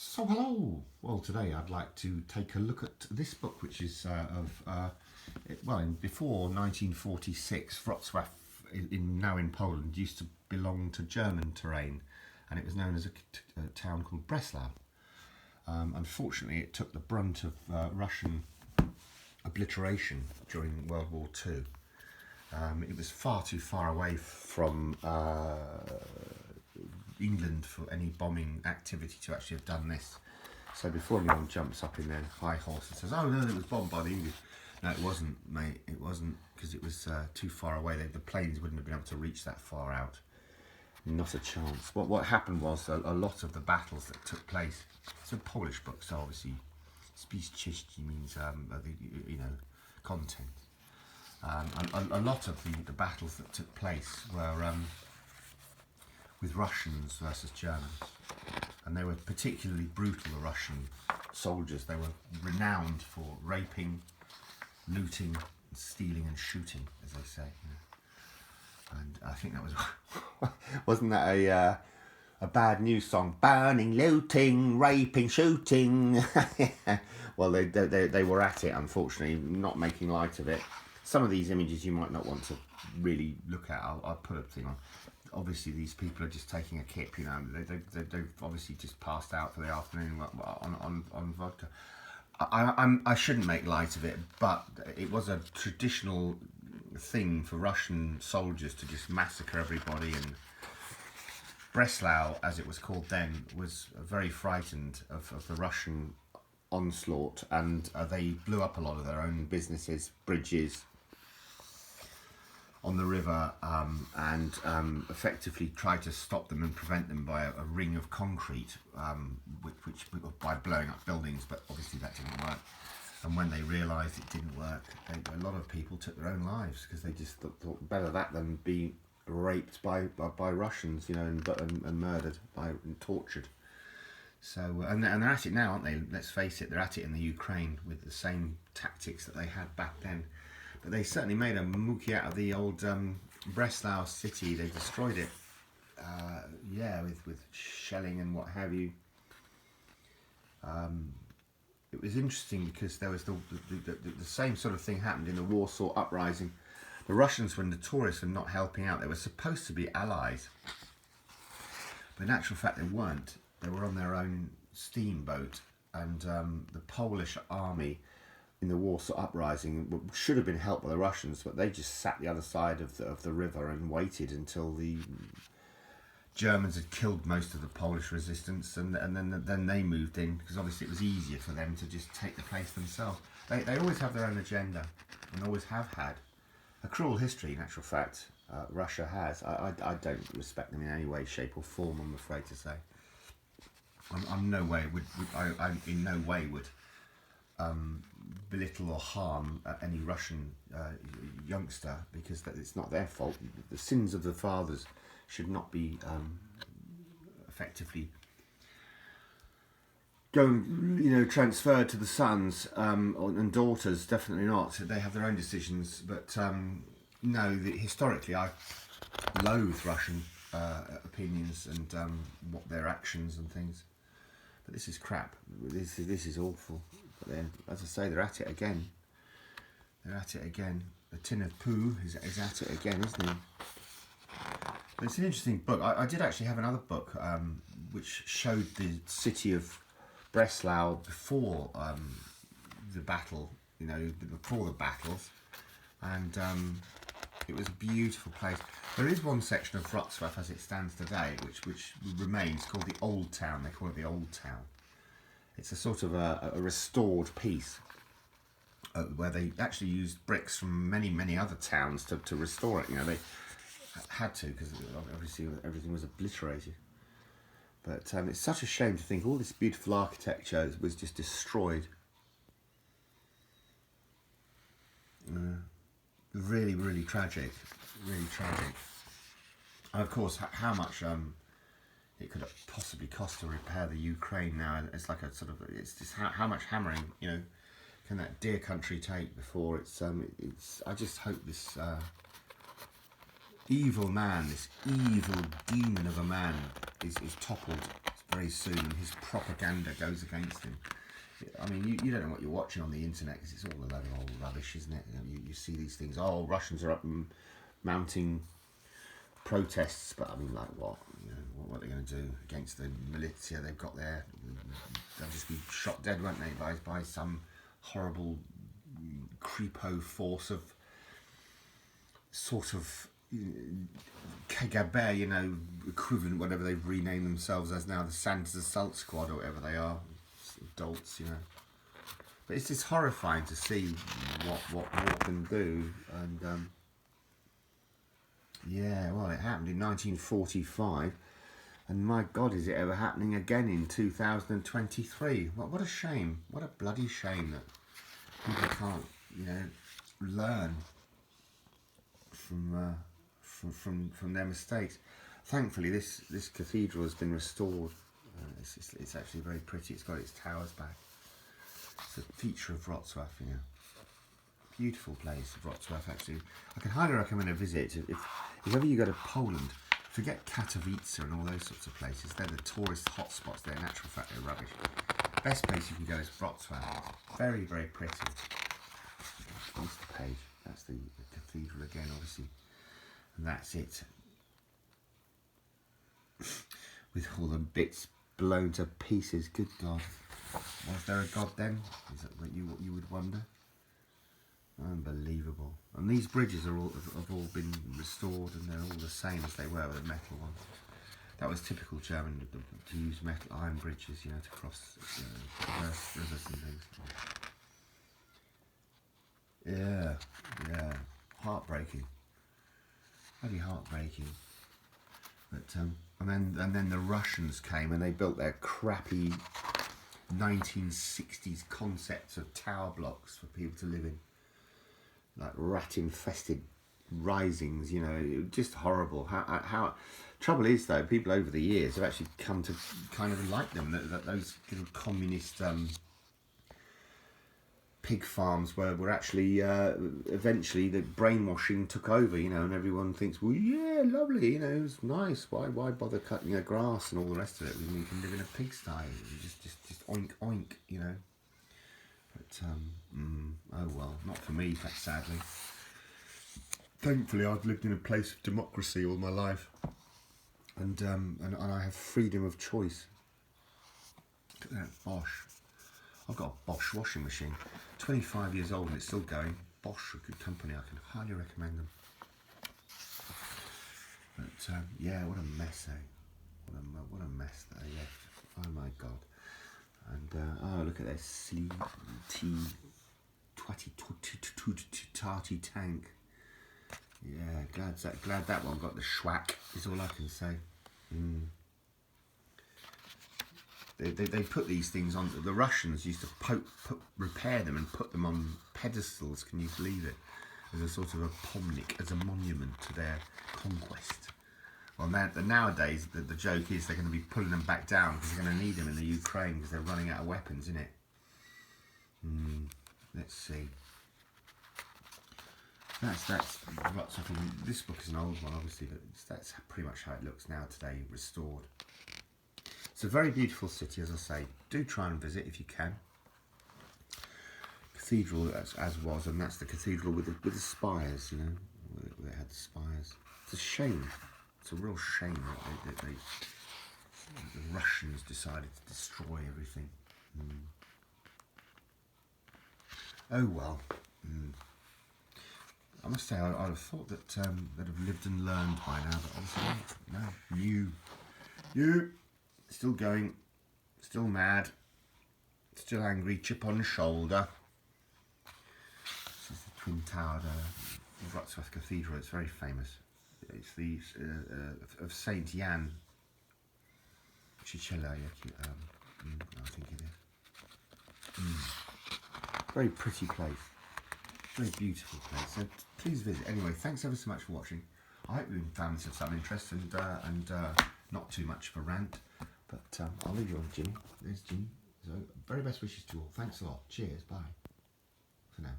So hello. Well, today I'd like to take a look at this book, which is before 1946, Wrocław, now in Poland, used to belong to German terrain, and it was known as a town called Breslau. Unfortunately, it took the brunt of Russian obliteration during World War II. It was far too far away from England for any bombing activity to actually have done this. So before anyone jumps up in their high horse and says, "Oh no, it was bombed by the English," no, it wasn't, mate. It wasn't, because it was too far away. The planes wouldn't have been able to reach that far out. Not a chance. What happened was a lot of the battles that took place. It's a Polish book, so obviously "spischczyści" means content. A lot of the battles that took place were with Russians versus Germans, and they were particularly brutal. The Russian soldiers, they were renowned for raping, looting, stealing and shooting, as they say. And I think that was wasn't that a bad news song? Burning, looting, raping, shooting. Well, they were at it, unfortunately, not making light of it. Some of these images you might not want to really look at. I'll put a thing on. Obviously, these people are just taking a kip. They've obviously just passed out for the afternoon on vodka. I shouldn't make light of it, but it was a traditional thing for Russian soldiers to just massacre everybody. And Breslau, as it was called then, was very frightened of the Russian onslaught, and they blew up a lot of their own businesses, bridges on the river, and effectively tried to stop them and prevent them by a ring of concrete, which by blowing up buildings, but obviously that didn't work. And when they realised it didn't work, a lot of people took their own lives, because they just thought better that than be raped by Russians, and murdered and tortured. So and they're at it now, aren't they? Let's face it, they're at it in the Ukraine with the same tactics that they had back then. But they certainly made a mookie out of the old Breslau city. They destroyed it, with shelling and what have you. It was interesting because there was the same sort of thing happened in the Warsaw Uprising. The Russians were notorious for not helping out. They were supposed to be allies, but in actual fact they weren't. They were on their own steamboat, and the Polish army in the Warsaw Uprising should have been helped by the Russians, but they just sat the other side of the river and waited until the Germans had killed most of the Polish resistance, and then they moved in, because obviously it was easier for them to just take the place themselves. They always have their own agenda, and always have had. A cruel history, in actual fact, Russia has. I don't respect them in any way, shape or form, I'm afraid to say. I in no way would belittle or harm any Russian youngster, because it's not their fault. The sins of the fathers should not be effectively transferred to the sons and daughters. Definitely not. They have their own decisions. But historically, I loathe Russian opinions and what their actions and things. But this is crap. This is awful. But then, as I say, they're at it again. They're at it again. The tin of poo is at it again, isn't he? But it's an interesting book. I did actually have another book which showed the city of Breslau before the battle, before the battles. And it was a beautiful place. There is one section of Wrocław as it stands today, which remains, called the Old Town. They call it the Old Town. It's a sort of a restored piece where they actually used bricks from many other towns to restore it. They had to, because obviously everything was obliterated. But it's such a shame to think all this beautiful architecture was just destroyed. Really, really tragic. Really tragic. And of course, how much it could possibly cost to repair the Ukraine now. It's like it's just how much hammering, can that dear country take before it's I just hope this evil man, this evil demon of a man is toppled very very soon, and his propaganda goes against him. I mean, you don't know what you're watching on the internet because it's all a load of old rubbish, isn't it? You see these things, oh, Russians are up and mounting protests, but I mean, like what? You know, what are they going to do against the militia they've got there? They'll just be shot dead, won't they, by some horrible creepo force of sort of KGB, you know, equivalent, whatever they've renamed themselves as now, the Santa's Assault Squad or whatever they are, adults, you know. But it's just horrifying to see what war can do, and yeah, well, it happened in 1945, and my God, is it ever happening again in 2023? What a shame! What a bloody shame that people can't, you know, learn from their mistakes. Thankfully, this cathedral has been restored. It's actually very pretty. It's got its towers back. It's a feature of Wrocław, you know. Beautiful place, Wrocław, actually. I can highly recommend a visit. If ever you go to Poland, forget Katowice and all those sorts of places. They're the tourist hotspots. They're in actual fact, they're rubbish. Best place you can go is Wrocław. Very, very pretty. That's the page. That's the cathedral again, obviously. And that's it. With all the bits blown to pieces. Good God. Was there a God then? Is that what you would wonder? Unbelievable. And these bridges have all been restored, and they're all the same as they were with the metal ones. That was typical German to use metal iron bridges, you know, to cross rivers and things. Yeah, heartbreaking. Bloody heartbreaking. But and then the Russians came and they built their crappy 1960s concepts of tower blocks for people to live in. Like rat-infested risings, you know, just horrible. How trouble is though, people over the years have actually come to kind of like them. That those little communist pig farms were actually eventually the brainwashing took over, you know, and everyone thinks, well, yeah, lovely, you know, it was nice. Why bother cutting the grass and all the rest of it when you can live in a pigsty? Just oink oink, you know. But oh well, not for me, sadly. Thankfully, I've lived in a place of democracy all my life, and I have freedom of choice. Look at that Bosch. I've got a Bosch washing machine, 25 years old and it's still going. Bosch, a good company, I can highly recommend them. But yeah, what a mess, eh? What a mess that they left. Oh my God. And oh, look at this tarty tank. Yeah, glad that one got the schwack, is all I can say. They put these things on. The Russians used to repair them and put them on pedestals. Can you believe it? As a sort of a pomnik, as a monument to their conquest. Well, nowadays the joke is they're going to be pulling them back down because they're going to need them in the Ukraine because they're running out of weapons, isn't it? Let's see. That's lots of things. This book is an old one, obviously, but that's pretty much how it looks now today, restored. It's a very beautiful city, as I say. Do try and visit if you can. Cathedral as was, and that's the cathedral with the spires, you know, where it had the spires. It's a shame. It's a real shame that the Russians decided to destroy everything. Oh well. I must say, I'd have thought that they'd have lived and learned by now, but obviously no. You, still going, still mad, still angry, chip on shoulder. This is the twin towered Wrocław Cathedral. It's very famous. It's the of Saint Jan Chichelya, I think it is. Very pretty place. Very beautiful place. So please visit. Anyway, thanks ever so much for watching. I hope you found this of some interest and not too much of a rant. But I'll leave you on Jimmy. There's Jimmy. So very best wishes to all. Thanks a lot. Cheers. Bye. For now.